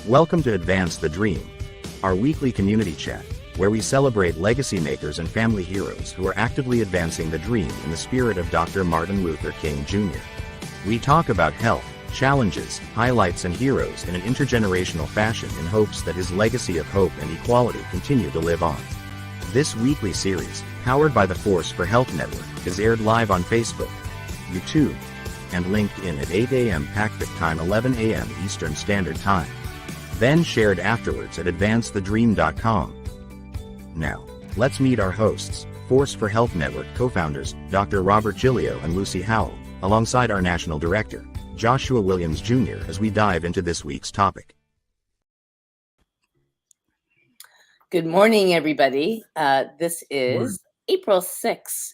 Welcome to Advance the Dream, our weekly community chat, where we celebrate legacy makers and family heroes who are actively advancing the dream in the spirit of Dr. Martin Luther King Jr. We talk about health, challenges, highlights, and heroes in an intergenerational fashion in hopes that his legacy of hope and equality continue to live on. This weekly series, powered by the Force for Health Network, is aired live on Facebook, YouTube, and LinkedIn at 8 a.m. Pacific Time, 11 a.m. Eastern Standard Time. Then shared afterwards at advancethedream.com. Now, let's meet our hosts, Force for Health Network co-founders, Dr. Robert Gillio and Lucy Howell, alongside our National Director, Joshua Williams Jr., as we dive into this week's topic. Good morning, everybody. This is April 6th,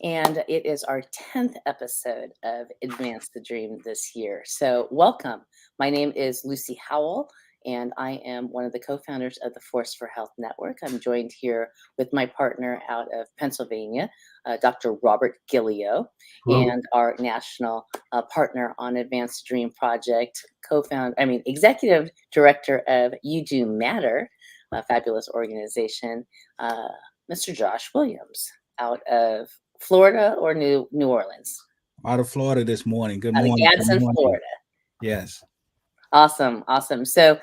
and it is our 10th episode of Advance the Dream this year. So welcome. My name is Lucy Howell, and I am one of the co-founders of the Force for Health Network. I'm joined here with my partner out of Pennsylvania, Dr. Robert Gillio, and our national partner on Advance the Dream Project, executive director of You Do Matter, a fabulous organization, Mr. Josh Williams, out of Florida or New Orleans? Out of Florida this morning. Good morning. Gadsden, Florida. Yes. Awesome. So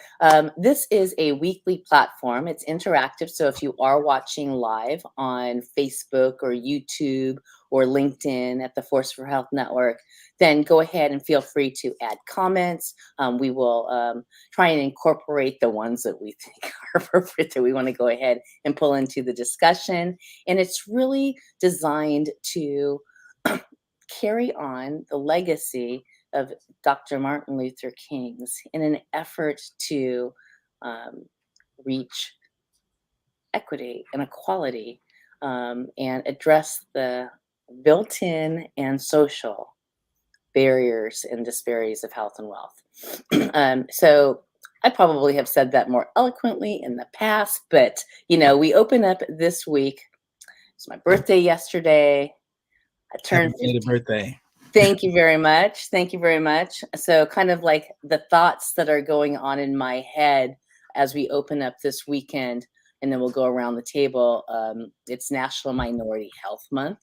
this is a weekly platform. It's interactive. So if you are watching live on Facebook or YouTube or LinkedIn at the Force for Health Network, then go ahead and feel free to add comments. We will try and incorporate the ones that we think are appropriate that we want to go ahead and pull into the discussion. And it's really designed to carry on the legacy of Dr. Martin Luther King's in an effort to reach equity and equality and address the built-in and social barriers and disparities of health and wealth. So I probably have said that more eloquently in the past, but we open up this week. It's my birthday yesterday. I turned 50. Birthday. Thank you very much. Thank you very much. So kind of like the thoughts that are going on in my head as we open up this weekend, and then we'll go around the table. It's National Minority Health Month.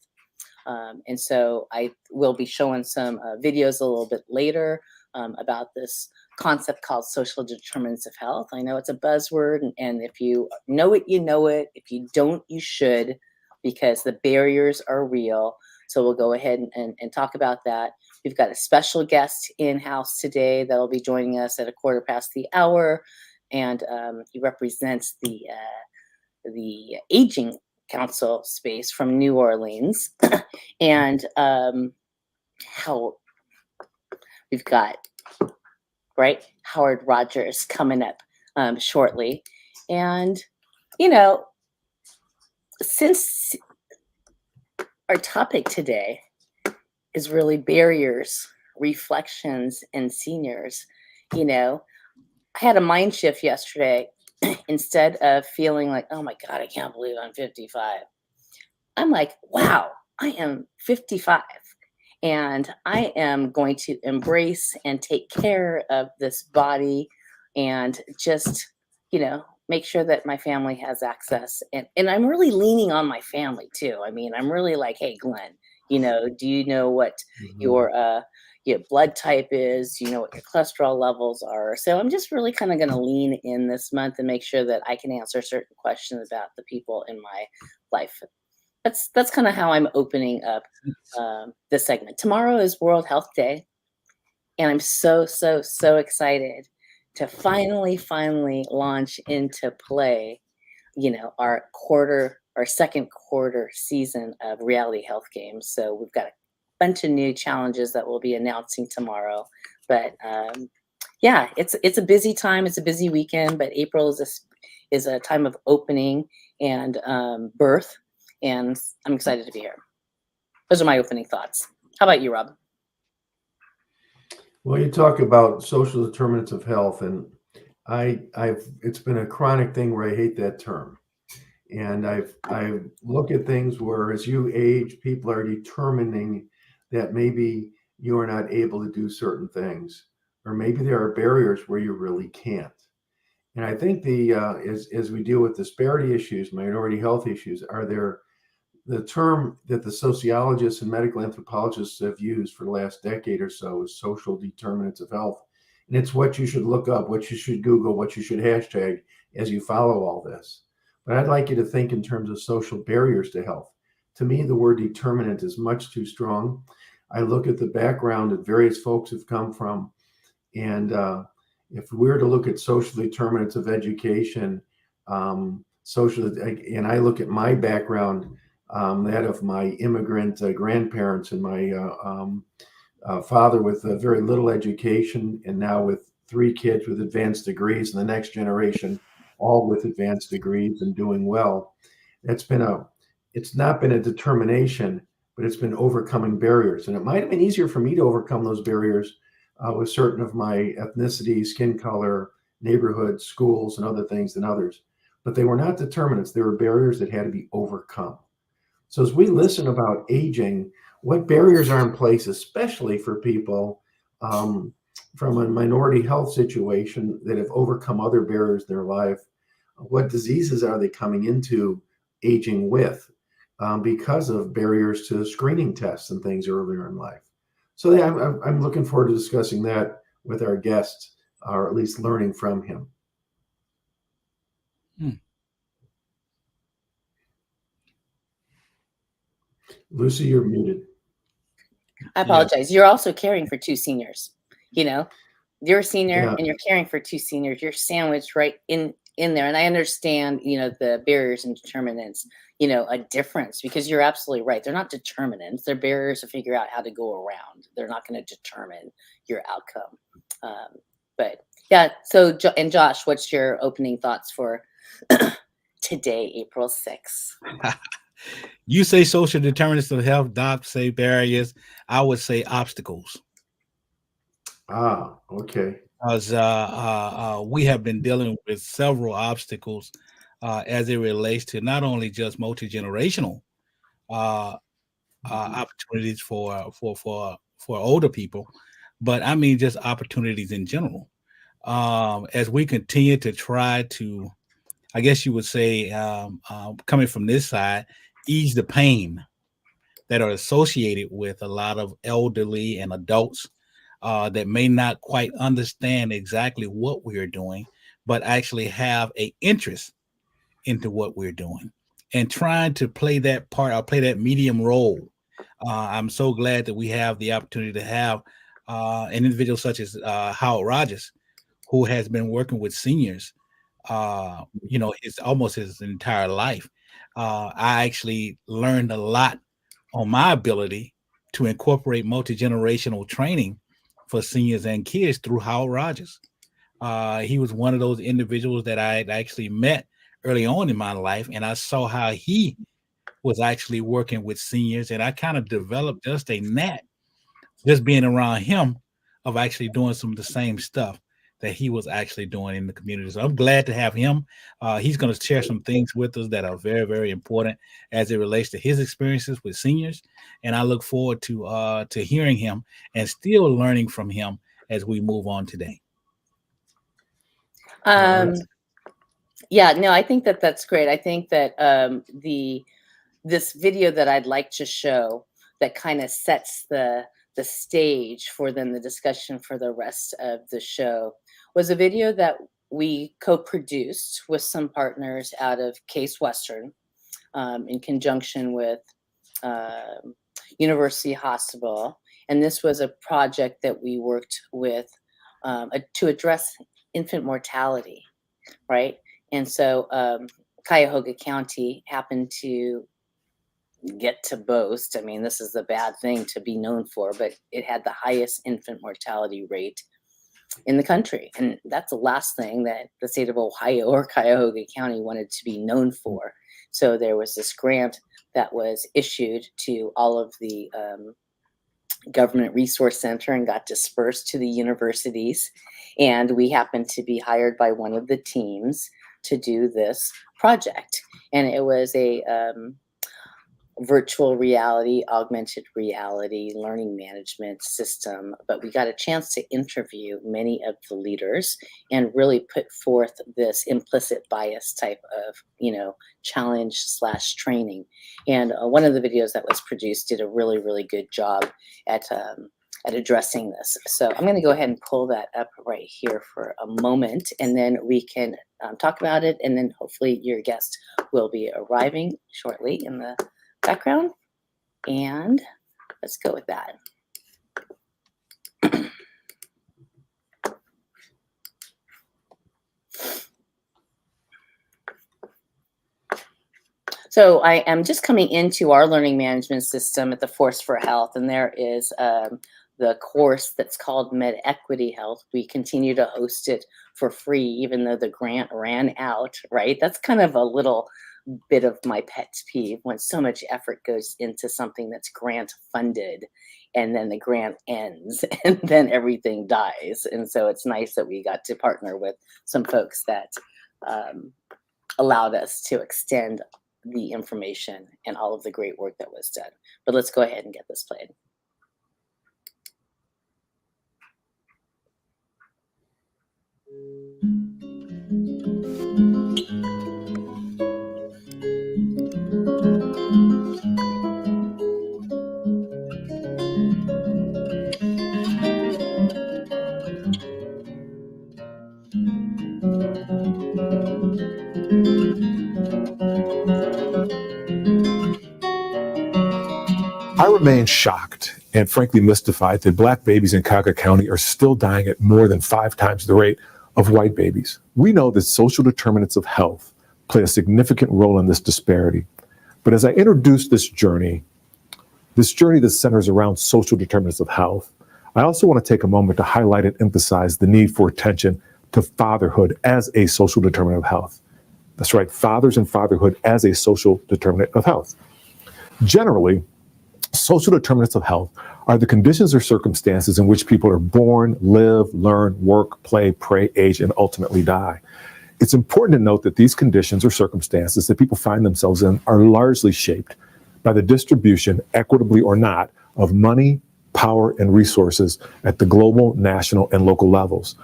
And so I will be showing some videos a little bit later about this concept called Social Determinants of Health. I know it's a buzzword, and if you know it, you know it. If you don't, you should, because the barriers are real. So we'll go ahead and talk about that. We've got a special guest in-house today that will be joining us at 1:15, and he represents the Aging Council space from New Orleans. And how we've got Howard Rogers coming up shortly. And since our topic today is really barriers, reflections, and seniors, I had a mind shift yesterday. Instead of feeling like, oh my God, I can't believe I'm 55. I'm like, wow, I am 55. And I am going to embrace and take care of this body and just, make sure that my family has access. And I'm really leaning on my family too. I mean, I'm really like, hey, Glenn, do you know what your blood type is? You know what your cholesterol levels are? So I'm just really kind of going to lean in this month and make sure that I can answer certain questions about the people in my life. That's kind of how I'm opening up this segment. Tomorrow is World Health Day, and I'm so excited to finally launch into play, our second quarter season of reality health games. So we've got a bunch of new challenges that we'll be announcing tomorrow. But it's a busy time. It's a busy weekend, but April is a time of opening and birth, and I'm excited to be here. Those are my opening thoughts. How about you, Rob? Well, you talk about social determinants of health, and it's been a chronic thing where I hate that term. And I look at things where as you age, people are determining that maybe you are not able to do certain things, or maybe there are barriers where you really can't. And I think as we deal with disparity issues, minority health issues, the term that the sociologists and medical anthropologists have used for the last decade or so is social determinants of health. And it's what you should look up, what you should Google, what you should hashtag as you follow all this. But I'd like you to think in terms of social barriers to health. To me, the word determinant is much too strong. I look at the background that various folks have come from, and if we were to look at social determinants of education, and I look at my background, that of my immigrant grandparents and my father with very little education, and now with 3 kids with advanced degrees, and the next generation all with advanced degrees and doing well. It's not been a determination, but it's been overcoming barriers. And it might have been easier for me to overcome those barriers with certain of my ethnicity, skin color, neighborhood, schools, and other things than others. But they were not determinants. They were barriers that had to be overcome. So as we listen about aging, what barriers are in place, especially for people from a minority health situation that have overcome other barriers in their life? What diseases are they coming into aging with because of barriers to screening tests and things earlier in life? So yeah, I'm looking forward to discussing that with our guest, or at least learning from him. Lucy, you're muted. I apologize. You're also caring for 2 seniors. You're a senior and you're caring for 2 seniors. You're sandwiched right in there. And I understand, the barriers and determinants, a difference, because you're absolutely right. They're not determinants. They're barriers to figure out how to go around. They're not going to determine your outcome. But yeah. So, and Josh, what's your opening thoughts for today, April 6th? You say social determinants of health, Doc say barriers. I would say obstacles. Okay. Because we have been dealing with several obstacles as it relates to not only just multi-generational opportunities for older people, but I mean just opportunities in general. As we continue to try to, I guess you would say, coming from this side, ease the pain that are associated with a lot of elderly and adults that may not quite understand exactly what we're doing, but actually have an interest into what we're doing and trying to play that part or play that medium role. I'm so glad that we have the opportunity to have an individual such as Howell Rogers, who has been working with seniors, it's almost his entire life. I actually learned a lot on my ability to incorporate multi-generational training for seniors and kids through Howell Rogers. He was one of those individuals that I actually met early on in my life, and I saw how he was actually working with seniors, and I kind of developed just a knack, just being around him, of actually doing some of the same stuff that he was actually doing in the community. So I'm glad to have him. He's going to share some things with us that are very, very important as it relates to his experiences with seniors. And I look forward to hearing him and still learning from him as we move on today. Yeah, no, I think that's great. I think that this video that I'd like to show that kind of sets the stage for then the discussion for the rest of the show was a video that we co-produced with some partners out of Case Western in conjunction with University Hospital. And this was a project that we worked with to address infant mortality, right? And so Cuyahoga County happened to get to boast. I mean, this is the bad thing to be known for, but it had the highest infant mortality rate in the country. And that's the last thing that the state of Ohio or Cuyahoga County wanted to be known for. So there was this grant that was issued to all of the government resource center and got dispersed to the universities. And we happened to be hired by one of the teams to do this project. And it was virtual reality, augmented reality, learning management system, but we got a chance to interview many of the leaders and really put forth this implicit bias type of, challenge slash training. And one of the videos that was produced did a really, really good job at addressing this. So I'm going to go ahead and pull that up right here for a moment, and then we can talk about it, and then hopefully your guest will be arriving shortly in the background, and let's go with that. So I am just coming into our learning management system at the Force for Health, and there is the course that's called Med Equity Health. We continue to host it for free, even though the grant ran out, right? That's kind of a little bit of my pet peeve when so much effort goes into something that's grant funded and then the grant ends and then everything dies. And so it's nice that we got to partner with some folks that allowed us to extend the information and all of the great work that was done. But let's go ahead and get this played. I remain shocked and frankly mystified that Black babies in Cuyahoga County are still dying at more than 5 times the rate of white babies. We know that social determinants of health play a significant role in this disparity. But as I introduce this journey that centers around social determinants of health, I also want to take a moment to highlight and emphasize the need for attention to fatherhood as a social determinant of health. That's right, fathers and fatherhood as a social determinant of health. Generally, social determinants of health are the conditions or circumstances in which people are born, live, learn, work, play, pray, age, and ultimately die. It's important to note that these conditions or circumstances that people find themselves in are largely shaped by the distribution, equitably or not, of money, power, and resources at the global, national, and local levels.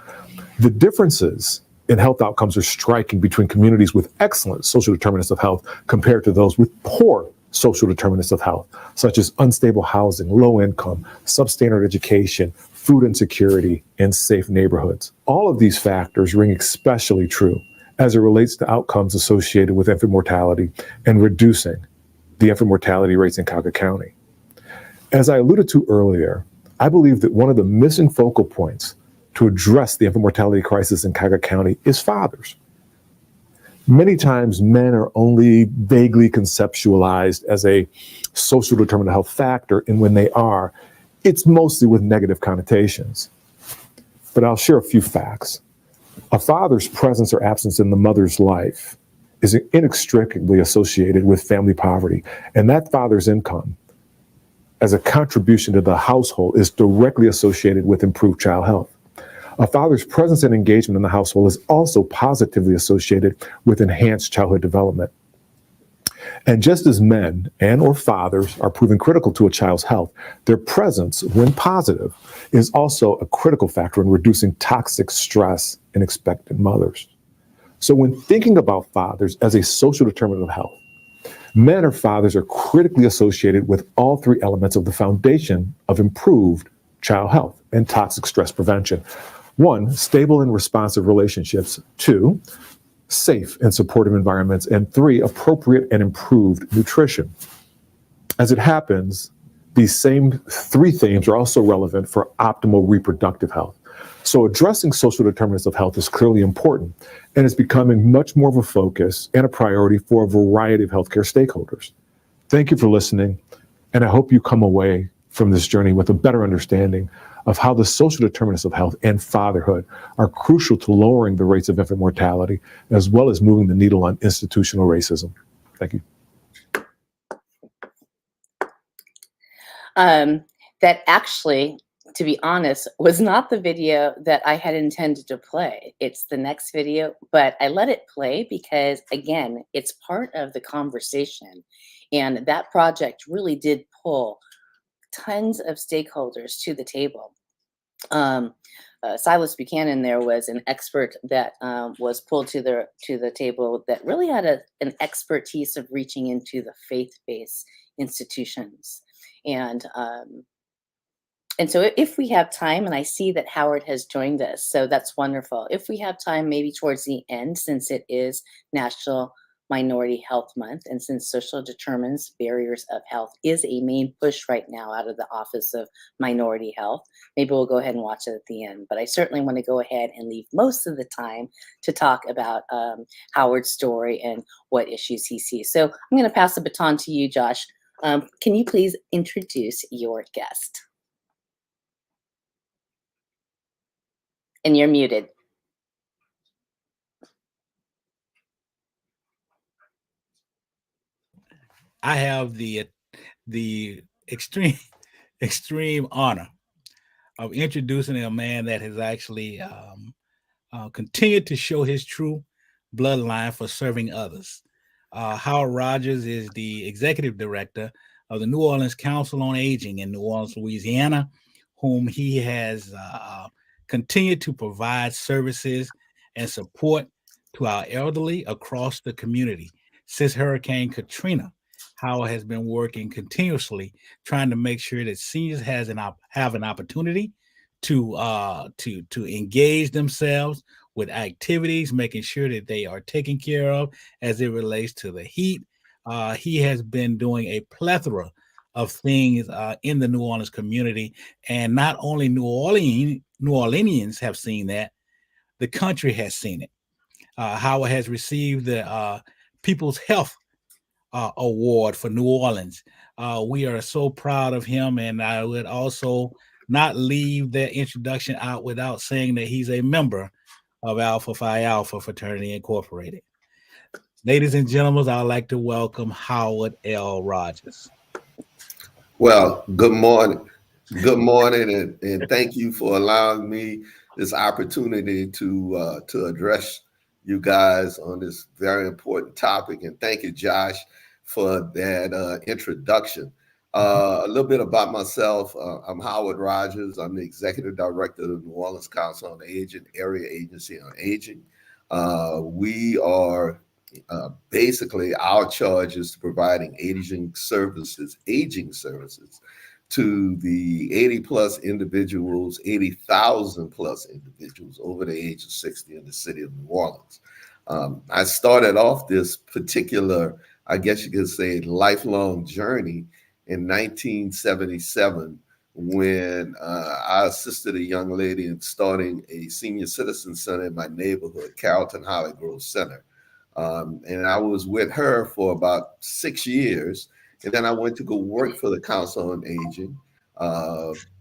The differences in health outcomes are striking between communities with excellent social determinants of health compared to those with poor social determinants of health, such as unstable housing, low income, substandard education, food insecurity, and safe neighborhoods. All of these factors ring especially true as it relates to outcomes associated with infant mortality and reducing the infant mortality rates in Cuyahoga County. As I alluded to earlier, I believe that one of the missing focal points to address the infant mortality crisis in Cuyahoga County is fathers. Many times men are only vaguely conceptualized as a social determinant of health factor, and when they are, it's mostly with negative connotations. But I'll share a few facts. A father's presence or absence in the mother's life is inextricably associated with family poverty, and that father's income as a contribution to the household is directly associated with improved child health. A father's presence and engagement in the household is also positively associated with enhanced childhood development. And just as men and or fathers are proven critical to a child's health, their presence, when positive, is also a critical factor in reducing toxic stress in expectant mothers. So when thinking about fathers as a social determinant of health, men or fathers are critically associated with all 3 elements of the foundation of improved child health and toxic stress prevention. 1, stable and responsive relationships. 2, safe and supportive environments. And 3, appropriate and improved nutrition. As it happens, these same 3 themes are also relevant for optimal reproductive health. So addressing social determinants of health is clearly important and is becoming much more of a focus and a priority for a variety of healthcare stakeholders. Thank you for listening, and I hope you come away from this journey with a better understanding of how the social determinants of health and fatherhood are crucial to lowering the rates of infant mortality, as well as moving the needle on institutional racism. Thank you. That actually, to be honest, was not the video that I had intended to play. It's the next video, but I let it play because, again, it's part of the conversation. And that project really did pull tons of stakeholders to the table. Silas Buchanan there was an expert that was pulled to the table that really had an expertise of reaching into the faith-based institutions. And so if we have time, and I see that Howard has joined us, so that's wonderful. If we have time, maybe towards the end, since it is National Minority Health Month, and since Social Determinants Barriers of Health is a main push right now out of the Office of Minority Health, maybe we'll go ahead and watch it at the end. But I certainly want to go ahead and leave most of the time to talk about Howard's story and what issues he sees. So I'm going to pass the baton to you, Josh. Can you please introduce your guest? And you're muted. I have the extreme honor of introducing a man that has actually continued to show his true bloodline for serving others. Howard Rogers is the executive director of the New Orleans Council on Aging in New Orleans, Louisiana, whom he has continued to provide services and support to our elderly across the community. Since Hurricane Katrina, Howard has been working continuously trying to make sure that seniors have an opportunity to engage themselves with activities, making sure that they are taken care of as it relates to the heat. He has been doing a plethora of things in the New Orleans community, and not only New Orleanians have seen that, the country has seen it. Howard has received the People's Health Award for New Orleans. We are so proud of him, and I would also not leave that introduction out without saying that he's a member of Alpha Phi Alpha Fraternity Incorporated. Ladies and gentlemen, I'd like to welcome Howard L. Rogers. Well, good morning. Good morning, and thank you for allowing me this opportunity to address you guys on this very important topic. And thank you, Josh, for that introduction. A little bit about myself. I'm Howard Rogers. I'm the executive director of the New Orleans Council on Aging, Area Agency on Aging. We are basically, our charge is to providing aging services to the 80 plus individuals, 80,000 plus individuals over the age of 60 in the city of New Orleans. I started off this particular, I guess you could say, lifelong journey in 1977 when I assisted a young lady in starting a senior citizen center in my neighborhood, Carrollton Holly Grove Center. And I was with her for about 6 years. And then I went to go work for the Council on Aging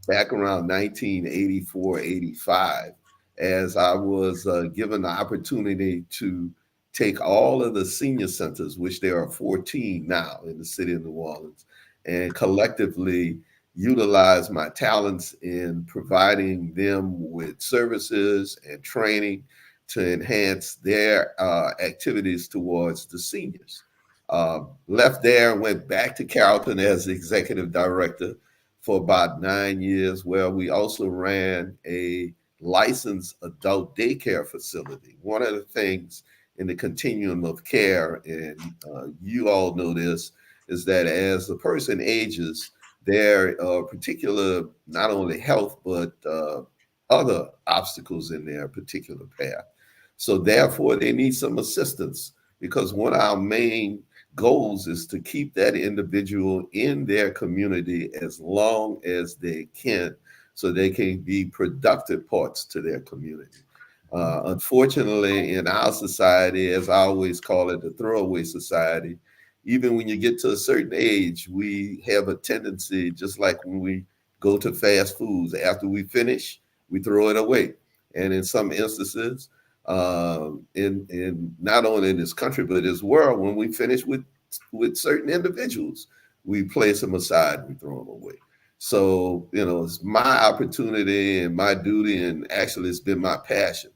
back around 1984, 85, as I was given the opportunity to take all of the senior centers, which there are 14 now in the city of New Orleans, and collectively utilize my talents in providing them with services and training to enhance their activities towards the seniors. Left there and went back to Carrollton as the executive director for about 9 years, where we also ran a licensed adult daycare facility. One of the things in the continuum of care, and you all know this, is that as the person ages, there are particular, not only health, but other obstacles in their particular path. So therefore, they need some assistance, because one of our main goals is to keep that individual in their community as long as they can, so they can be productive parts to their community. Unfortunately, in our society, as I always call it, the throwaway society, even when you get to a certain age, we have a tendency, just like when we go to fast foods, after we finish, we throw it away. And in some instances, in not only in this country, but this world, when we finish with certain individuals, we place them aside and we throw them away. So, you know, it's my opportunity and my duty, and actually it's been my passion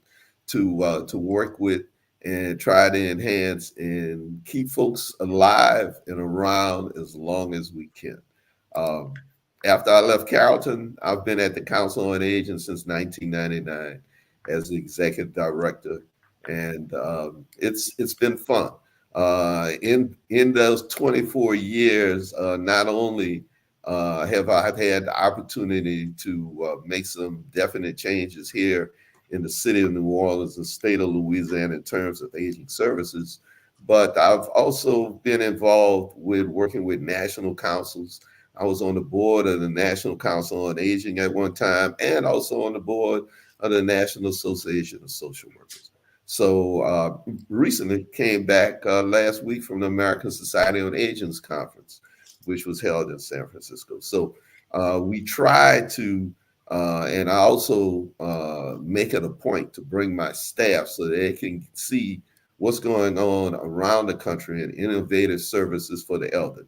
to work with and try to enhance and keep folks alive and around as long as we can. Um, After I left Carrollton, I've been at the Council on Aging since 1999 as the executive director, and it's been fun. In those 24 years, not only have I had the opportunity to make some definite changes here in the city of New Orleans, the state of Louisiana, in terms of aging services, but I've also been involved with working with national councils. I was on the board of the National Council on Aging at one time, and also on the board of the National Association of Social Workers. So recently came back last week from the American Society on Aging's conference, which was held in San Francisco. So we try to, and I also make it a point to bring my staff so they can see what's going on around the country in innovative services for the elderly.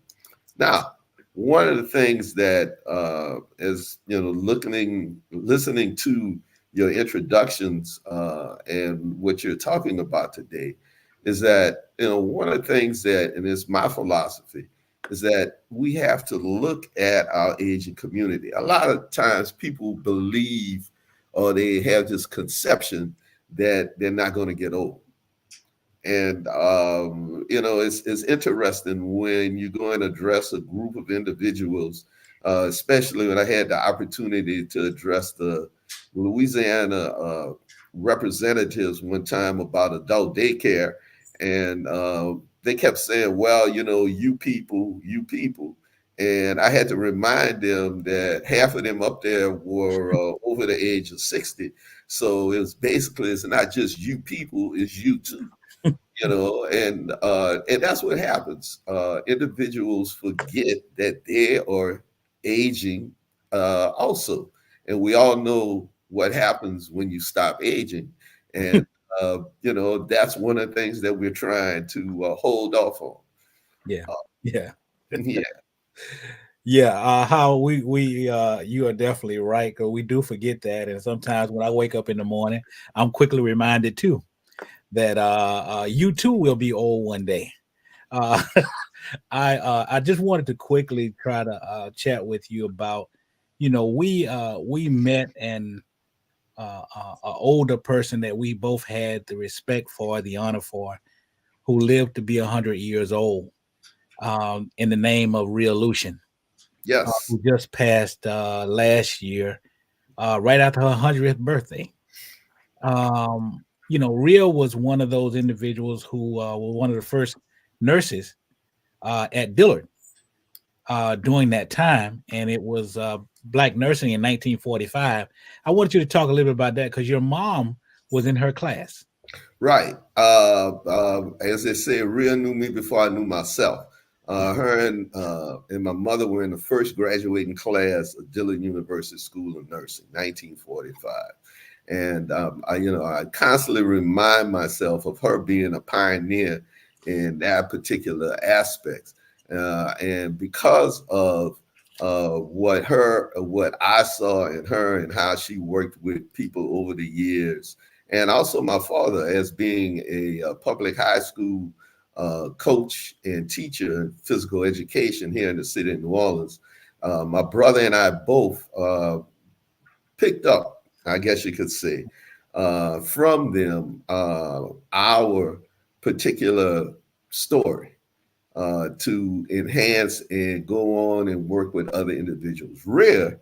Now, one of the things that is, listening to your introductions and what you're talking about today is that, one of the things that, and it's my philosophy, is that we have to look at our aging community. A lot of times people believe or they have this conception that they're not going to get old. And, it's interesting when you go and address a group of individuals, especially when I had the opportunity to address the Louisiana representatives one time about adult daycare. And they kept saying, well, you people. And I had to remind them that half of them up there were over the age of 60. So it's not just you people, it's you too. And that's what happens. Individuals forget that they are aging also. And we all know what happens when you stop aging. And, that's one of the things that we're trying to hold off on. Yeah. Yeah. Yeah. How you are definitely right. Because we do forget that. And sometimes when I wake up in the morning, I'm quickly reminded too that you too will be old one day. I just wanted to quickly try to chat with you about, we met an older person that we both had the respect for, the honor for, who lived to be 100 years old, in the name of Rhea Lucian, Yes. who just passed last year, right after her 100th birthday. Rhea was one of those individuals who were one of the first nurses at Dillard during that time, and it was Black nursing in 1945. I want you to talk a little bit about that because your mom was in her class. Right. As they say, Rhea knew me before I knew myself. Her and my mother were in the first graduating class of Dillard University School of Nursing, 1945. And I constantly remind myself of her being a pioneer in that particular aspect. And because of what I saw in her and how she worked with people over the years, and also my father as being a public high school coach and teacher in physical education here in the city of New Orleans, my brother and I both picked up, I guess you could say, from them our particular story to enhance and go on and work with other individuals. Rhea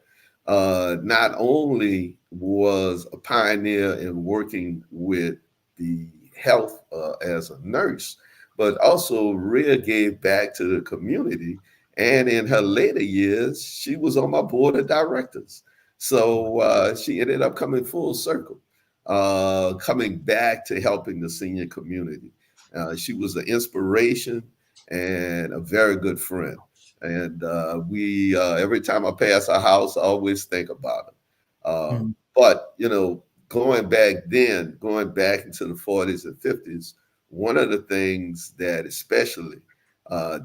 not only was a pioneer in working with the health as a nurse, but also Rhea gave back to the community. And in her later years, she was on my board of directors. So she ended up coming full circle, coming back to helping the senior community. She was an inspiration and a very good friend. And we every time I pass her house, I always think about her. But, going back into the 40s and 50s, one of the things that especially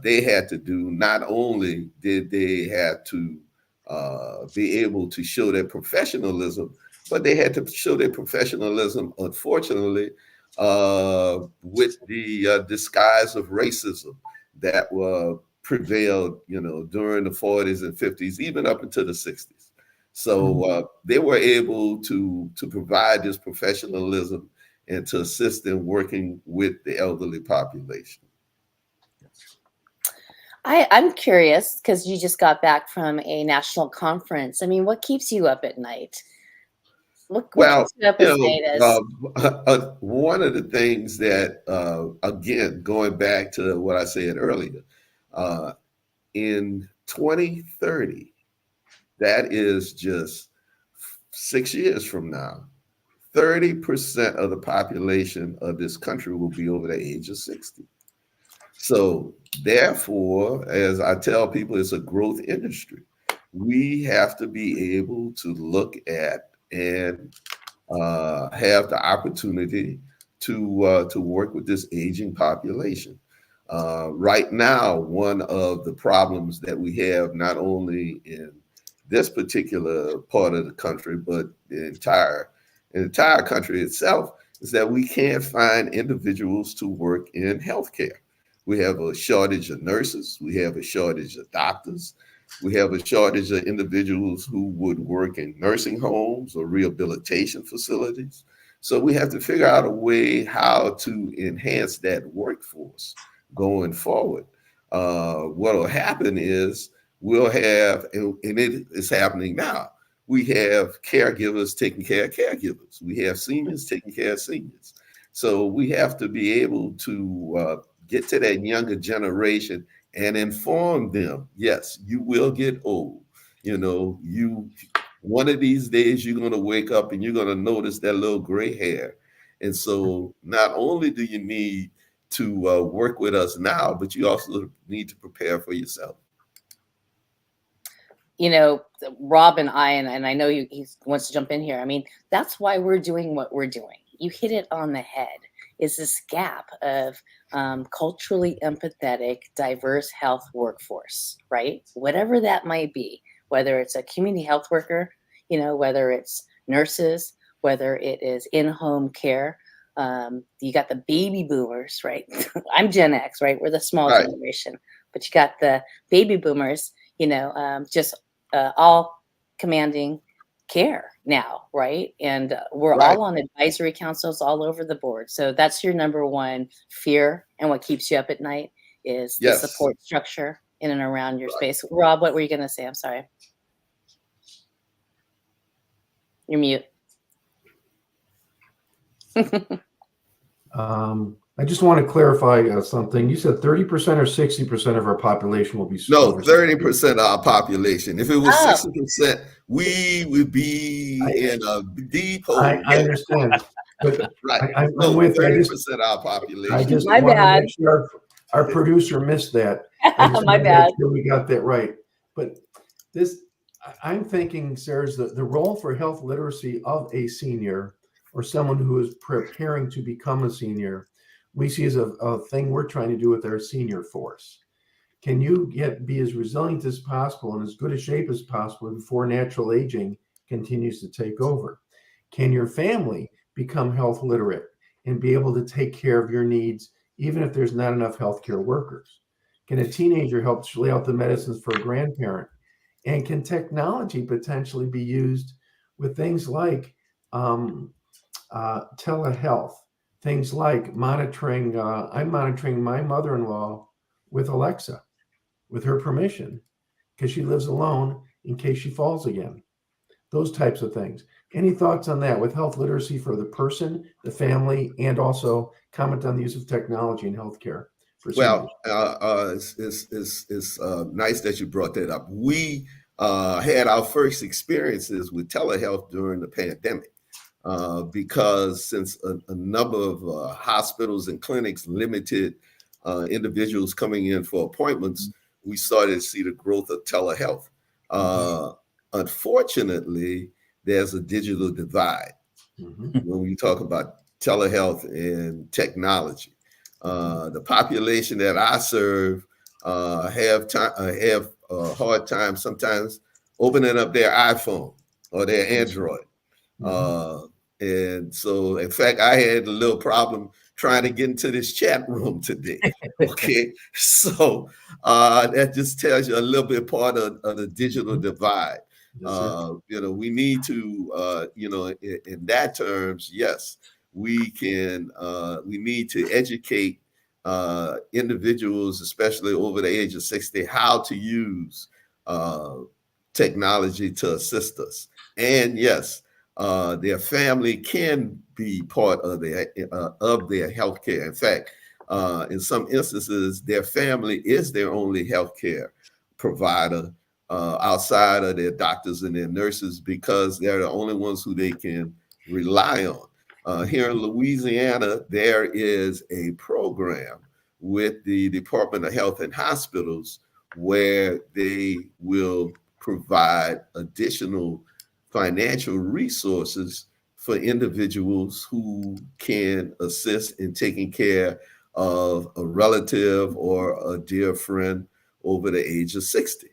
they had to do, not only did they have to be able to show their professionalism, but they had to show their professionalism, unfortunately, with the disguise of racism that prevailed, during the 40s and 50s, even up into the 60s. So they were able to provide this professionalism and to assist in working with the elderly population. I'm curious because you just got back from a national conference. I mean, what keeps you up at night? What Well, keeps you up at night as one of the things that, again, going back to what I said earlier, in 2030, that is just 6 years from now, 30% of the population of this country will be over the age of 60. So therefore, as I tell people, it's a growth industry. We have to be able to look at and have the opportunity to work with this aging population. Right now, one of the problems that we have, not only in this particular part of the country, but the entire country itself, is that we can't find individuals to work in healthcare. We have a shortage of nurses. We have a shortage of doctors. We have a shortage of individuals who would work in nursing homes or rehabilitation facilities. So we have to figure out a way how to enhance that workforce going forward. What will happen is we'll have, and it is happening now, we have caregivers taking care of caregivers. We have seniors taking care of seniors. So we have to be able to get to that younger generation and inform them, yes, you will get old. One of these days you're going to wake up and you're going to notice that little gray hair. And so not only do you need to work with us now, but you also need to prepare for yourself. Rob and I know he wants to jump in here. I mean, that's why we're doing what we're doing. You hit it on the head. Is this gap of culturally empathetic, diverse health workforce, right? Whatever that might be, whether it's a community health worker, whether it's nurses, whether it is in-home care. You got the baby boomers, right? I'm Gen X, right? We're the small generation, but you got the baby boomers, just all commanding care now, right? And we're all on advisory councils all over the board. So that's your number one fear, and what keeps you up at night is the support structure in and around your space. Rob, what were you going to say? I'm sorry. You're mute. I just want to clarify something. You said 30% or 60% of our population will be no 30% of our population. If it was 60%, we would be in a deep hole. I understand, but I'm with 30% of our population. I just want to make sure our producer missed that. My bad. Make sure we got that right. But I'm thinking, Sarah, the role for health literacy of a senior or someone who is preparing to become a senior, we see as a thing we're trying to do with our senior force. Can you be as resilient as possible and as good a shape as possible before natural aging continues to take over? Can your family become health literate and be able to take care of your needs, even if there's not enough healthcare workers? Can a teenager help lay out the medicines for a grandparent? And can technology potentially be used with things like telehealth? Things like monitoring. I'm monitoring my mother-in-law with Alexa, with her permission, because she lives alone in case she falls again. Those types of things. Any thoughts on that with health literacy for the person, the family, and also comment on the use of technology in healthcare? Well, it's nice that you brought that up. We had our first experiences with telehealth during the pandemic. Because since a number of hospitals and clinics limited individuals coming in for appointments, we started to see the growth of telehealth. Unfortunately, there's a digital divide when we talk about telehealth and technology. The population that I serve have a hard time sometimes opening up their iPhone or their Android. And so, in fact, I had a little problem trying to get into this chat room today. Okay, so that just tells you a little bit part of the digital divide. We need to, in that terms, yes, we can. We need to educate individuals, especially over the age of 60, how to use technology to assist us. And yes, their family can be part of their healthcare. In fact, in some instances, their family is their only healthcare provider outside of their doctors and their nurses, because they're the only ones who they can rely on. Here in Louisiana, there is a program with the Department of Health and Hospitals where they will provide additional financial resources for individuals who can assist in taking care of a relative or a dear friend over the age of 60.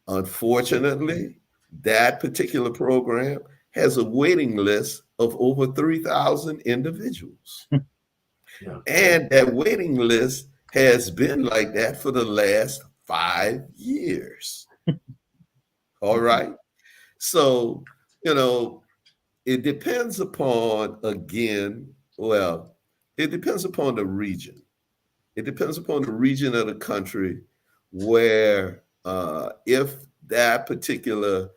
Unfortunately, that particular program has a waiting list of over 3,000 individuals. Yeah. And that waiting list has been like that for the last 5 years. All right. So, it depends upon, again, it depends upon the region. It depends upon the region of the country where, if that particular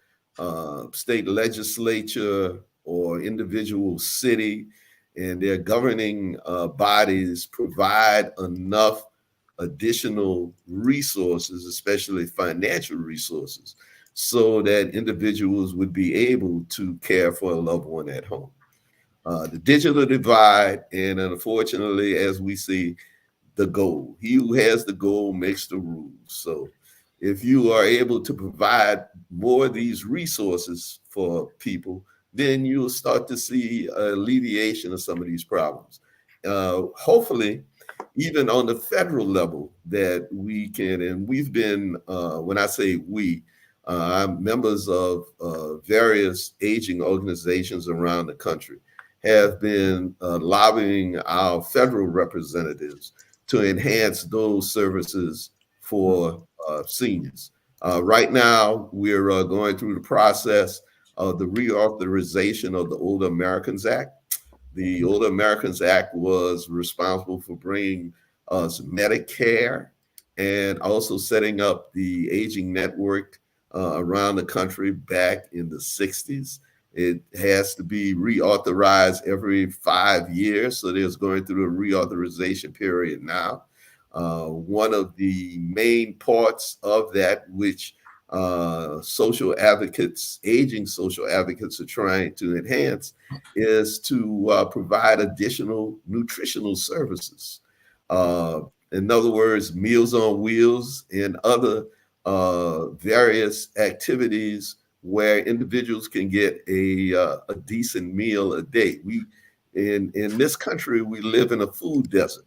state legislature or individual city and their governing bodies provide enough additional resources, especially financial resources, so that individuals would be able to care for a loved one at home. The digital divide, and unfortunately, as we see, the goal. He who has the goal makes the rules. So if you are able to provide more of these resources for people, then you'll start to see alleviation of some of these problems. Hopefully, even on the federal level, that we can, and we've been, when I say we, I'm members of various aging organizations around the country, have been lobbying our federal representatives to enhance those services for seniors. Right now, we're going through the process of the reauthorization of the Older Americans Act. The Older Americans Act was responsible for bringing us Medicare and also setting up the aging network around the country back in the 60s. It has to be reauthorized every 5 years. So there's going through a reauthorization period now. One of the main parts of that, which social advocates, aging social advocates, are trying to enhance, is to provide additional nutritional services. In other words, Meals on Wheels and other various activities where individuals can get a decent meal a day. In this country, we live in a food desert.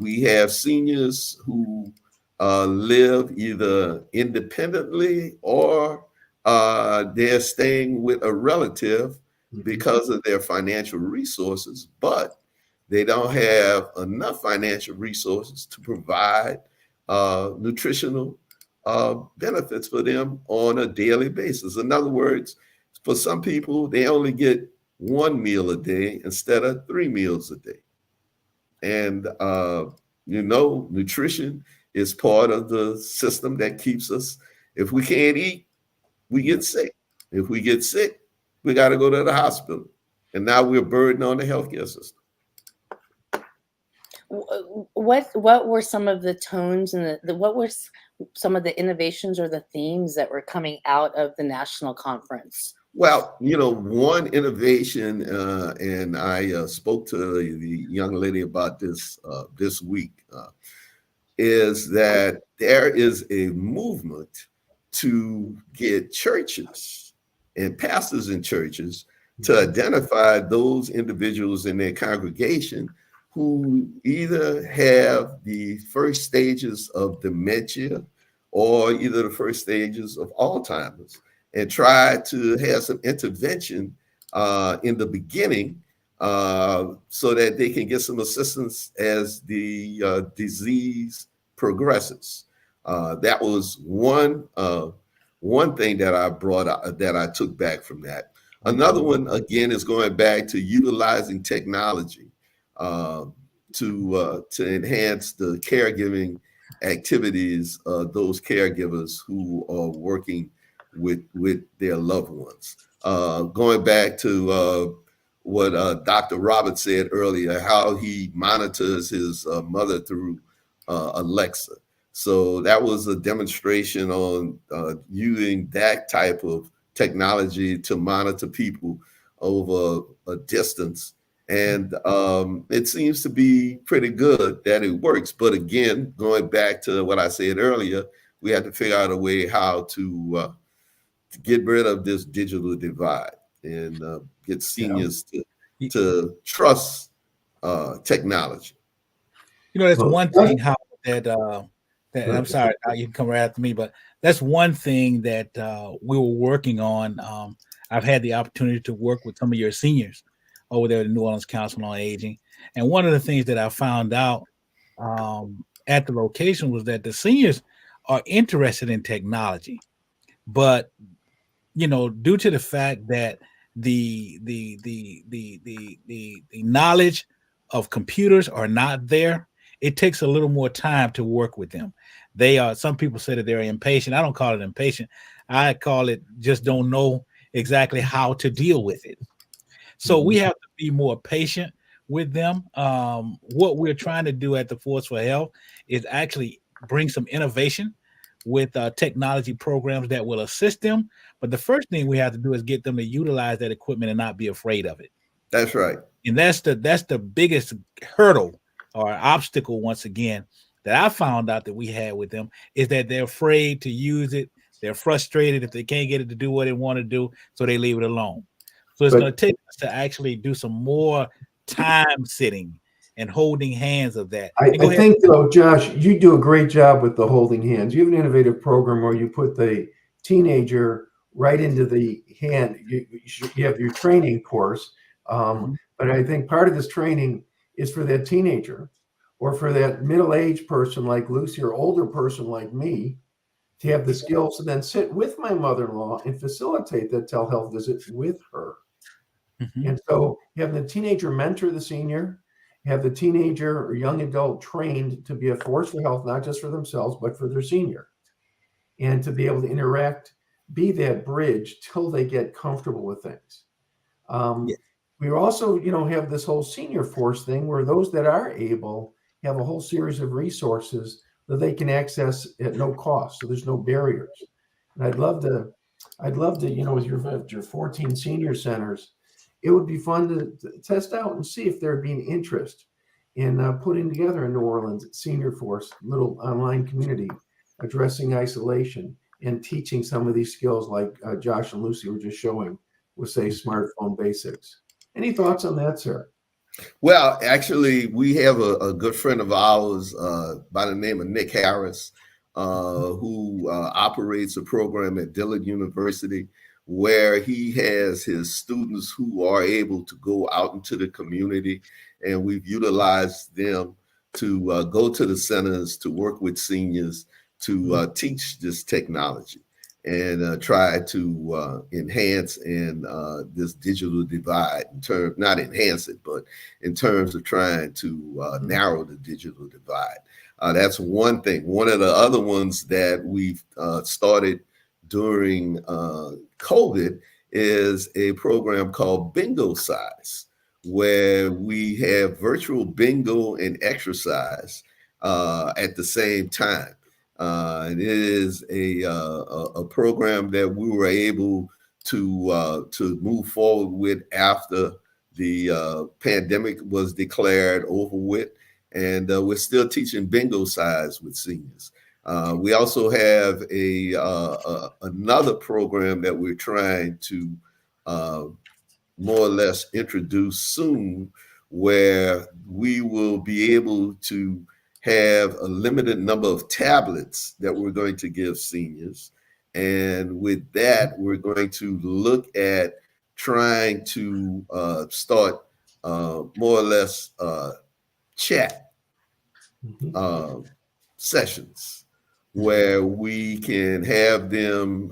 We have seniors who live either independently or they're staying with a relative because of their financial resources, but they don't have enough financial resources to provide nutritional benefits for them on a daily basis. In other words, for some people, they only get one meal a day instead of 3 meals a day. And, nutrition is part of the system that keeps us. If we can't eat, we get sick. If we get sick, we got to go to the hospital. And now we're burdened on the healthcare system. What were some of the tones and what were some of the innovations or the themes that were coming out of the national conference? Well, one innovation, and I spoke to the young lady about this this week, is that there is a movement to get churches and pastors in churches to identify those individuals in their congregation who either have the first stages of dementia or either the first stages of Alzheimer's, and try to have some intervention in the beginning so that they can get some assistance as the disease progresses. That was one thing that I brought out, that I took back from that. Another one, again, is going back to utilizing technology to enhance the caregiving activities of those caregivers who are working with their loved ones. Going back to what Dr. Roberts said earlier, how he monitors his mother through Alexa. So that was a demonstration on using that type of technology to monitor people over a distance. And it seems to be pretty good that it works. But again, going back to what I said earlier, we have to figure out a way how to get rid of this digital divide and get seniors to trust technology. You know, that's one thing how that I'm sorry, you can come right after me, but that's one thing that we were working on. I've had the opportunity to work with some of your seniors over there at the New Orleans Council on Aging. And one of the things that I found out at the location was that the seniors are interested in technology, but you know, due to the fact that the knowledge of computers are not there, it takes a little more time to work with them. They are, some people say that they're impatient. I don't call it impatient. I call it just don't know exactly how to deal with it. So we have to be more patient with them. What we're trying to do at the Force for Health is actually bring some innovation with technology programs that will assist them. But the first thing we have to do is get them to utilize that equipment and not be afraid of it. That's right. And that's the biggest hurdle or obstacle, once again, that I found out that we had with them, is that they're afraid to use it. They're frustrated if they can't get it to do what they want to do, so they leave it alone. So it's going to take us to actually do some more time sitting and holding hands of that. I think, though, Josh, you do a great job with the holding hands. You have an innovative program where you put the teenager right into the hand. You have your training course, but I think part of this training is for that teenager or for that middle-aged person like Lucy or older person like me to have the skills to then sit with my mother-in-law and facilitate that telehealth visit with her. And so you have the teenager mentor the senior, you have the teenager or young adult trained to be a force for health, not just for themselves, but for their senior, and to be able to interact, be that bridge till they get comfortable with things. We also, have this whole senior force thing where those that are able have a whole series of resources that they can access at no cost. So there's no barriers. And I'd love to, with your 14 senior centers, it would be fun to test out and see if there'd be an interest in putting together a New Orleans senior force, little online community addressing isolation and teaching some of these skills like Josh and Lucy were just showing with, say, smartphone basics. Any thoughts on that, sir? Well, actually, we have a good friend of ours by the name of Nick Harris, who operates a program at Dillard University, where he has his students who are able to go out into the community, and we've utilized them to go to the centers to work with seniors to teach this technology and try to enhance this digital divide, not enhance it, but in terms of trying to narrow the digital divide. That's one thing. One of the other ones that we've started during COVID is a program called Bingo Size, where we have virtual bingo and exercise at the same time. And it is a program that we were able to move forward with after the pandemic was declared over with, and we're still teaching Bingo Size with seniors. We also have another program that we're trying to more or less introduce soon, where we will be able to have a limited number of tablets that we're going to give seniors. And with that, we're going to look at trying to start more or less chat sessions where we can have them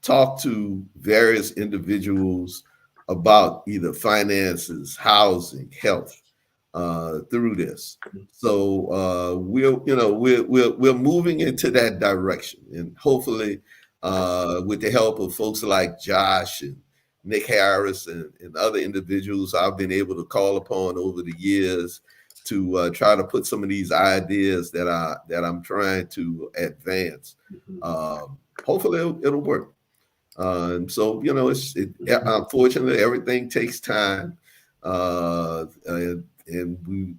talk to various individuals about either finances, housing, health through this. So we're moving into that direction, and hopefully with the help of folks like Josh and Nick Harris and other individuals I've been able to call upon over the years to try to put some of these ideas that I'm trying to advance. Hopefully it'll work. So unfortunately everything takes time, and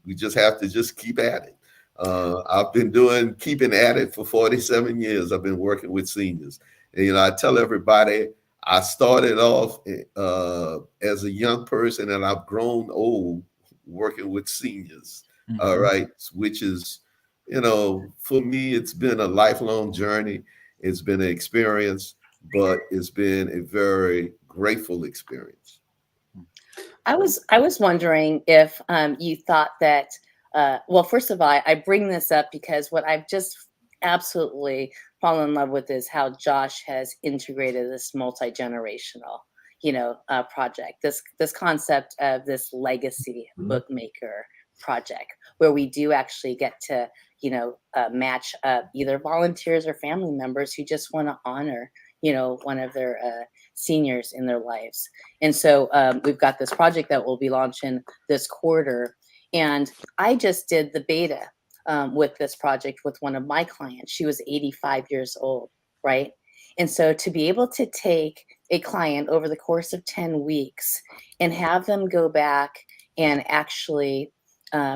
we just have to just keep at it. I've been keeping at it for 47 years. I've been working with seniors, and I tell everybody I started off as a young person, and I've grown old working with seniors. All right, which is, for me, it's been a lifelong journey. It's been an experience, but it's been a very grateful experience. I was wondering if you thought that, well, first of all, I bring this up because what I've just absolutely fallen in love with is how Josh has integrated this multi-generational, project, this concept of this legacy bookmaker project, where we do actually get to, match up either volunteers or family members who just want to honor, one of their seniors in their lives. And so we've got this project that will be launching this quarter. And I just did the beta with this project with one of my clients. She was 85 years old, right? And so to be able to take a client over the course of 10 weeks and have them go back and actually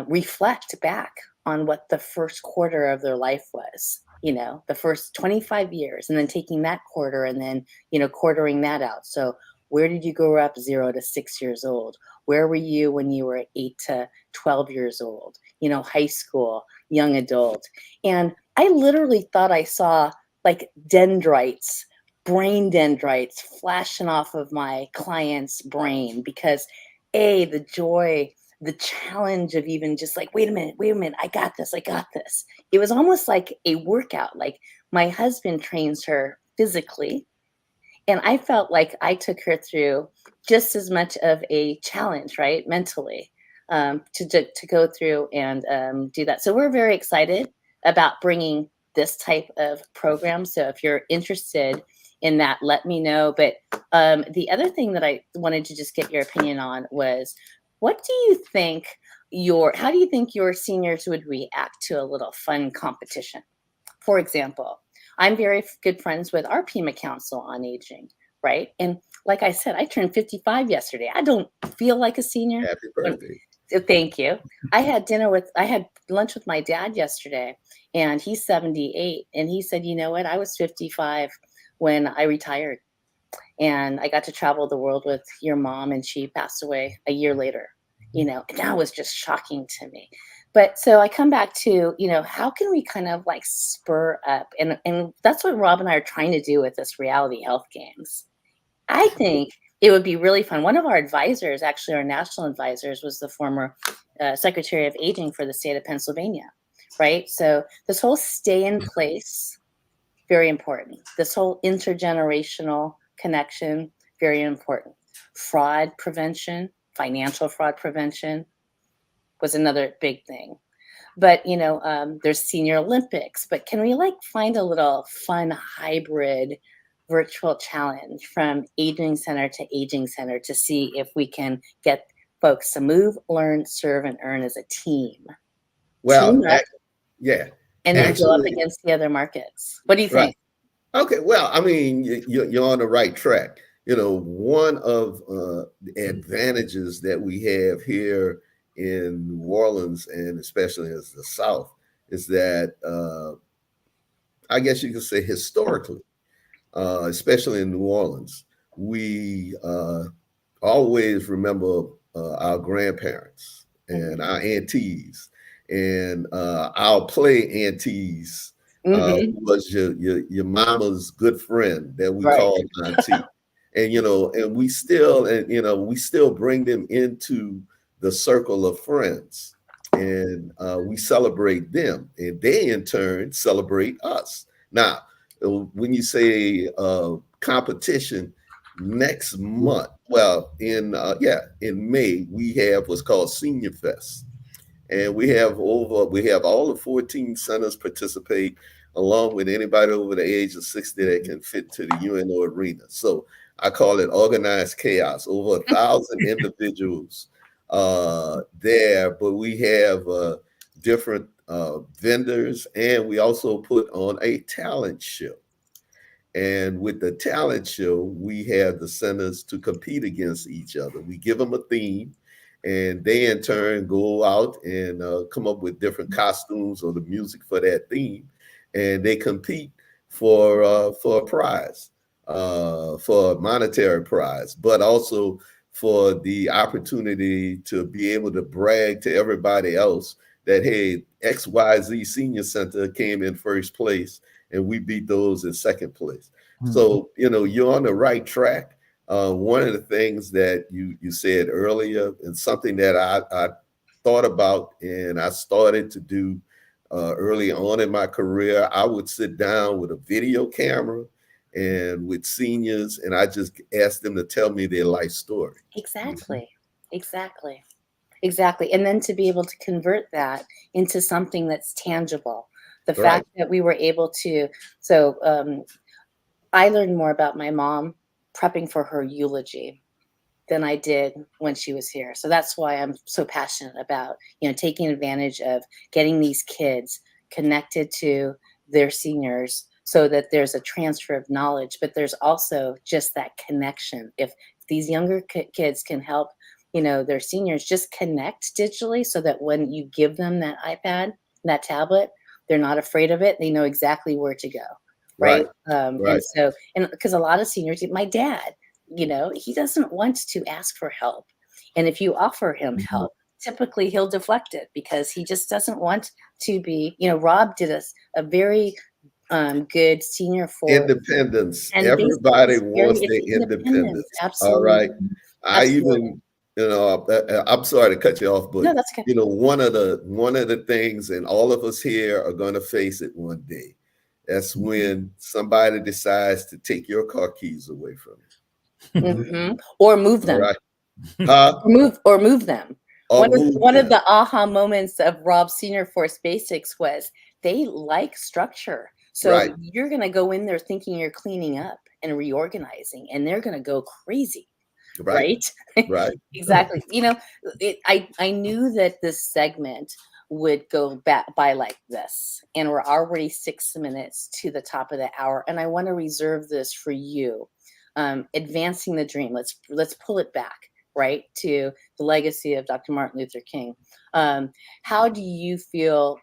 reflect back on what the first quarter of their life was, the first 25 years, and then taking that quarter and then, quartering that out. So where did you grow up 0 to 6 years old? Where were you when you were 8 to 12 years old? High school, young adult. And I literally thought I saw like dendrites, brain dendrites flashing off of my client's brain because the joy, the challenge of even just like, wait a minute, I got this. It was almost like a workout. Like my husband trains her physically, and I felt like I took her through just as much of a challenge, right, mentally, to go through and do that. So we're very excited about bringing this type of program. So if you're interested in that, let me know. But the other thing that I wanted to just get your opinion on was, how do you think your seniors would react to a little fun competition? For example, I'm very good friends with our PIMA Council on Aging, right? And like I said, I turned 55 yesterday. I don't feel like a senior. Happy birthday. Thank you. I had lunch with my dad yesterday, and he's 78. And he said, you know what? I was 55 when I retired, and I got to travel the world with your mom, and she passed away a year later, and that was just shocking to me. But so I come back to, how can we kind of like spur up? And that's what Rob and I are trying to do with this reality health games. I think it would be really fun. One of our advisors, actually our national advisors, was the former Secretary of Aging for the state of Pennsylvania, right? So this whole stay in place, very important. This whole intergenerational connection, very important. Fraud prevention, financial fraud prevention was another big thing. But, there's Senior Olympics. But can we find a little fun hybrid virtual challenge from aging center to aging center to see if we can folks to move, learn, serve, and earn as a team? Well, yeah. And then go up against the other markets. What do you think? Right. Okay. Well, I mean, you're on the right track. One of the advantages that we have here in New Orleans, and especially as the South, is that I guess you could say historically, especially in New Orleans, we always remember our grandparents and our aunties and our play aunties, who was your mama's good friend that we called auntie. And and we still bring them into the circle of friends, and we celebrate them, and they in turn celebrate us. Now, when you say competition, next month, well, in May, we have what's called Senior Fest. And we have all the 14 centers participate, along with anybody over the age of 60 that can fit to the UNO arena. So I call it organized chaos. Over 1,000 individuals there, but we have different vendors, and we also put on a talent show. And with the talent show, we have the centers to compete against each other. We give them a theme, and they in turn go out and come up with different costumes or the music for that theme, and they compete for a prize, for a monetary prize, but also for the opportunity to be able to brag to everybody else that, hey, XYZ Senior Center came in first place, and we beat those in second place. Mm-hmm. So, you're on the right track. One of the things that you said earlier, and something that I thought about and I started to do early on in my career, I would sit down with a video camera and with seniors, and I just asked them to tell me their life story. Exactly. And then to be able to convert that into something that's tangible. The fact that we were able to, I learned more about my mom prepping for her eulogy than I did when she was here. So that's why I'm so passionate about, taking advantage of getting these kids connected to their seniors so that there's a transfer of knowledge, but there's also just that connection. If these younger kids can help, their seniors just connect digitally so that when you give them that iPad, that tablet, they're not afraid of it. They know exactly where to go. Right. And so, because a lot of seniors, my dad, he doesn't want to ask for help. And if you offer him help, typically he'll deflect it because he just doesn't want to be, Rob did a very good senior for independence. Everybody wants their independence. Absolutely. All right. Absolutely. I'm sorry to cut you off, but no, that's okay. One of the things, and all of us here are going to face it one day. That's when somebody decides to take your car keys away from you, or move them, or move them. One of the aha moments of Rob's Senior Force Basics was they like structure. So you're going to go in there thinking you're cleaning up and reorganizing, and they're going to go crazy. Right. Exactly. I knew that this segment would go by like this, and we're already 6 minutes to the top of the hour, and I want to reserve this for you. Advancing the dream. Let's pull it back to the legacy of Dr. Martin Luther King. How do you feel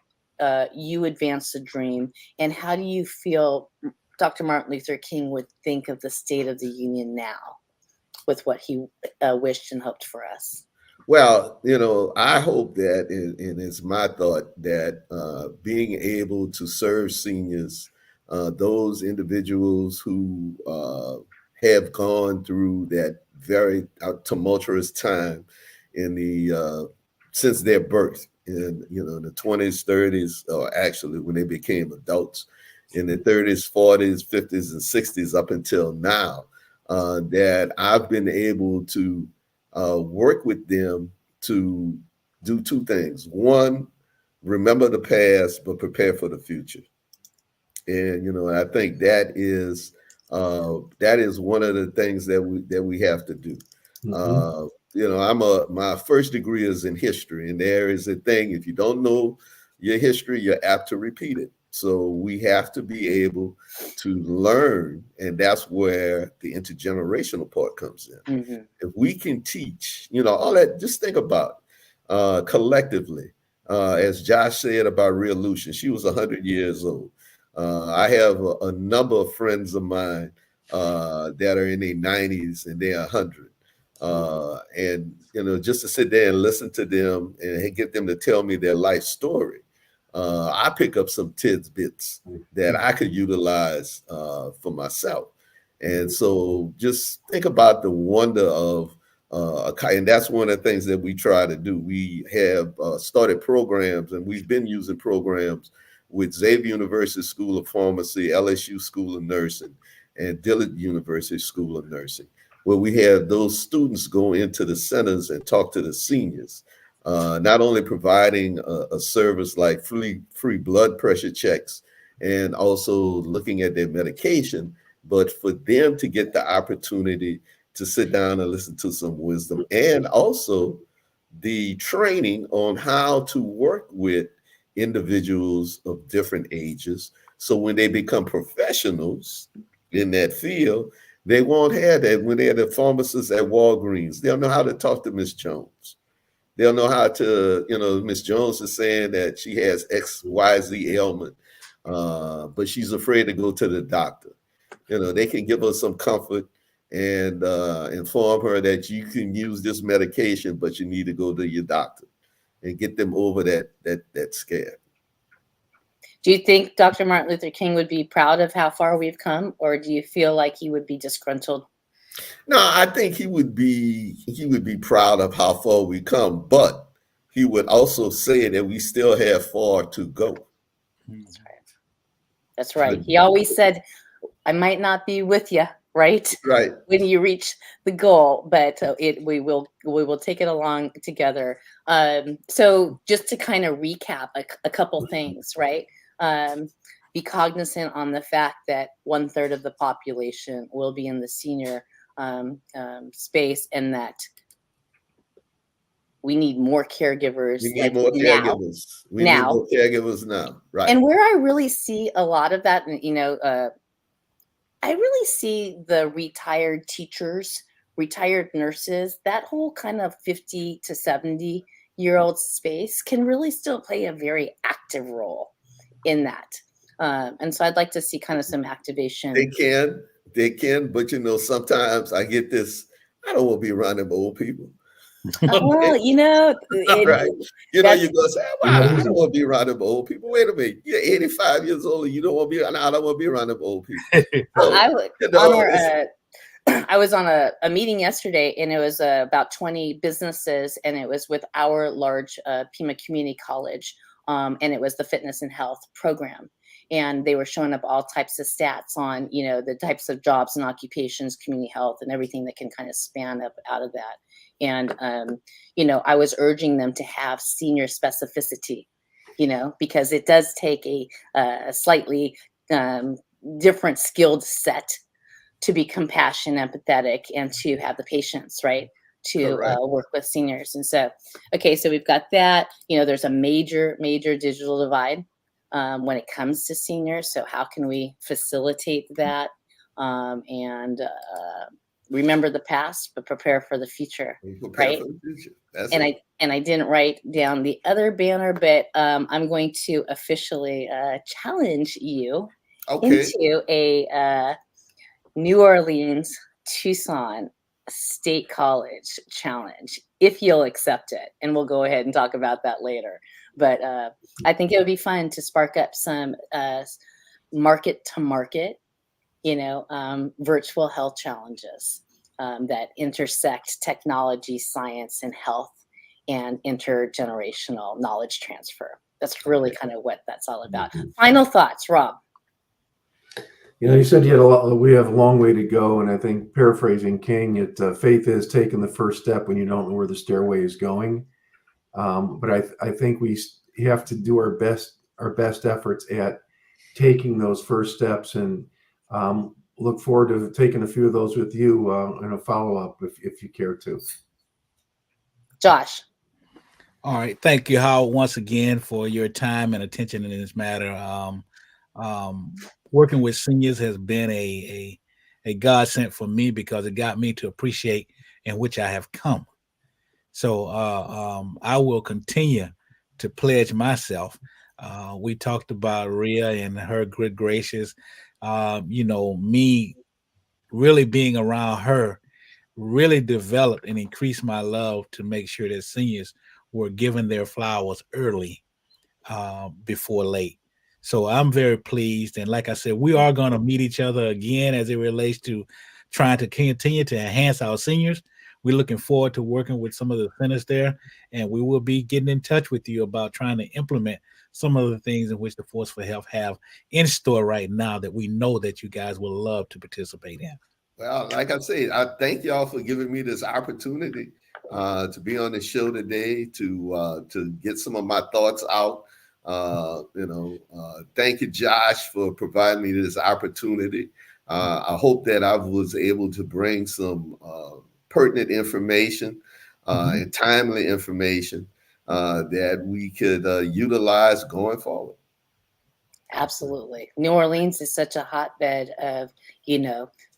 you advance the dream, and how do you feel Dr. Martin Luther King would think of the State of the Union now with what he wished and hoped for us? Well, I hope that, and it's my thought that being able to serve seniors, those individuals who have gone through that very tumultuous time in the since their birth, in the 20s, 30s, or actually when they became adults, in the 30s, 40s, 50s, and 60s up until now, that I've been able to work with them to do two things. One, remember the past, but prepare for the future. And I think that is one of the things that we have to do. My first degree is in history, and there is a thing: if you don't know your history, you're apt to repeat it. So we have to be able to learn, and that's where the intergenerational part comes in. If we can teach, all that, just think about collectively, as Josh said about Rhea Lucian, she was 100 years old. I have a number of friends of mine that are in their 90s and they're 100. And just to sit there and listen to them and get them to tell me their life story, I pick up some tidbits that I could utilize for myself. And so just think about the wonder of and that's one of the things that we try to do. We have started programs, and we've been using programs with Xavier University School of Pharmacy, LSU School of Nursing, and Dillard University School of Nursing, where we have those students go into the centers and talk to the seniors, not only providing a service like free blood pressure checks and also looking at their medication, but for them to get the opportunity to sit down and listen to some wisdom, and also the training on how to work with individuals of different ages. So when they become professionals in that field, they won't have that when they're the pharmacists at Walgreens. They'll know how to talk to Miss Jones. They'll know how to, Miss Jones is saying that she has XYZ ailment, but she's afraid to go to the doctor. They can give her some comfort and inform her that you can use this medication, but you need to go to your doctor and get them over that scare. Do you think Dr. Martin Luther King would be proud of how far we've come, or do you feel like he would be disgruntled? No, I think he would be proud of how far we come, but he would also say that we still have far to go. That's right. That's right. He always said, I might not be with you, right? Right. When you reach the goal, but we will take it along together. So just to kind of recap a couple things, right? Be cognizant on the fact that 1/3 of the population will be in the senior space, and that we need more caregivers. We need more caregivers. We need more caregivers now. Right. And where I really see a lot of that, I really see the retired teachers, retired nurses, that whole kind of 50 to 70-year-old space can really still play a very active role in that. And so I'd like to see kind of some activation. They can, but sometimes I get this, I don't want to be around them old people. Well, right. You go say, well, I don't want to be around them old people. Wait a minute, you're 85 years old and you don't want to be, I don't want to be around them old people. So, I was on a meeting yesterday, and it was about 20 businesses, and it was with our large Pima Community College, and it was the fitness and health program. And they were showing up all types of stats on, the types of jobs and occupations, community health, and everything that can kind of span up out of that. And, I was urging them to have senior specificity, because it does take a slightly different skilled set to be compassionate, empathetic, and to have the patience, right, to work with seniors. And so, so we've got that. There's a major digital divide when it comes to seniors. So how can we facilitate that and remember the past, but prepare for the future, right? For the future. And I didn't write down the other banner, but I'm going to officially challenge you into a New Orleans Tucson State College challenge, if you'll accept it. And we'll go ahead and talk about that later. But I think it would be fun to spark up some market to market, virtual health challenges that intersect technology, science, and health, and intergenerational knowledge transfer. That's really kind of what that's all about. Final thoughts, Rob. You said we have a long way to go, and I think, paraphrasing King, faith is taking the first step when you don't know where the stairway is going. But I think we have to do our best efforts at taking those first steps, and look forward to taking a few of those with you in a follow-up if you care to. Josh. All right. Thank you, Howell, once again for your time and attention in this matter. Working with seniors has been a godsend for me, because it got me to appreciate in which I have come. So I will continue to pledge myself. We talked about Rhea and her good gracious. Me really being around her really developed and increased my love to make sure that seniors were given their flowers early before late. So I'm very pleased. And like I said, we are going to meet each other again as it relates to trying to continue to enhance our seniors. We're looking forward to working with some of the centers there, and we will be getting in touch with you about trying to implement some of the things in which the Force for Health have in store right now that we know that you guys will love to participate in. Well, like I said, I thank y'all for giving me this opportunity to be on the show today, to get some of my thoughts out. Thank you, Josh, for providing me this opportunity. I hope that I was able to bring some pertinent information and timely information that we could utilize going forward. Absolutely. New Orleans is such a hotbed of,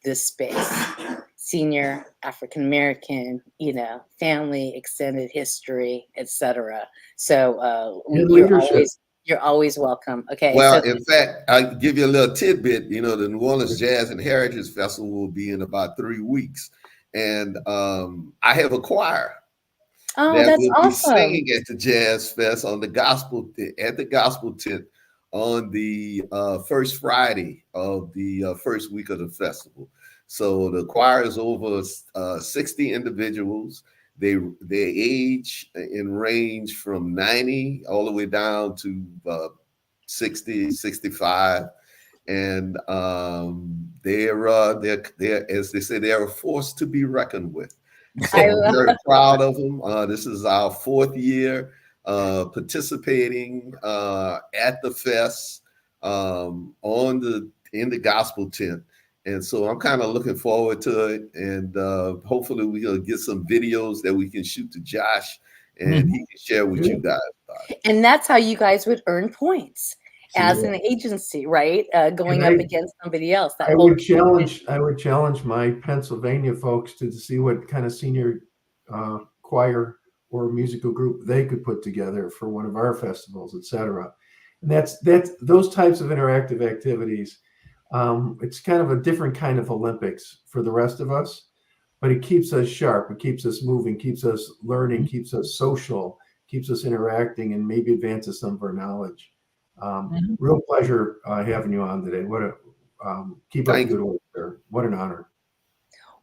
this space, senior, African-American, family, extended history, etc. So you're always welcome. Okay. Well, in fact, I'll give you a little tidbit. The New Orleans Jazz and Heritage Festival will be in about 3 weeks. And I have a choir that that's will awesome. be singing at the Jazz Fest at the Gospel Tent on the first Friday of the first week of the festival. So the choir is over 60 individuals. They age and range from 90 all the way down to 60, 65. And they're as they say, they're a force to be reckoned with. So I'm very proud of them. This is our 4th year participating at the fest in the gospel tent. And so I'm kind of looking forward to it. And hopefully we'll get some videos that we can shoot to Josh and he can share with you guys about it. And that's how you guys would earn points as an agency, right? Going up against somebody else. I would challenge my Pennsylvania folks to see what kind of senior choir or musical group they could put together for one of our festivals, etc. And that's those types of interactive activities. It's kind of a different kind of Olympics for the rest of us, but it keeps us sharp. It keeps us moving, keeps us learning, keeps us social, keeps us interacting, and maybe advances some of our knowledge. Real pleasure having you on today. Keep up the good work, sir. What an honor.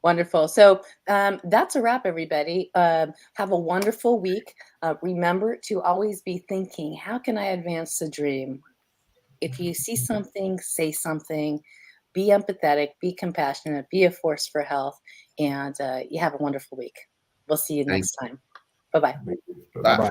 Wonderful. So that's a wrap, everybody. Have a wonderful week. Remember to always be thinking, how can I advance the dream? If you see something, say something. Be empathetic, be compassionate, be a force for health, and you have a wonderful week. We'll see you next time. Bye-bye. Bye.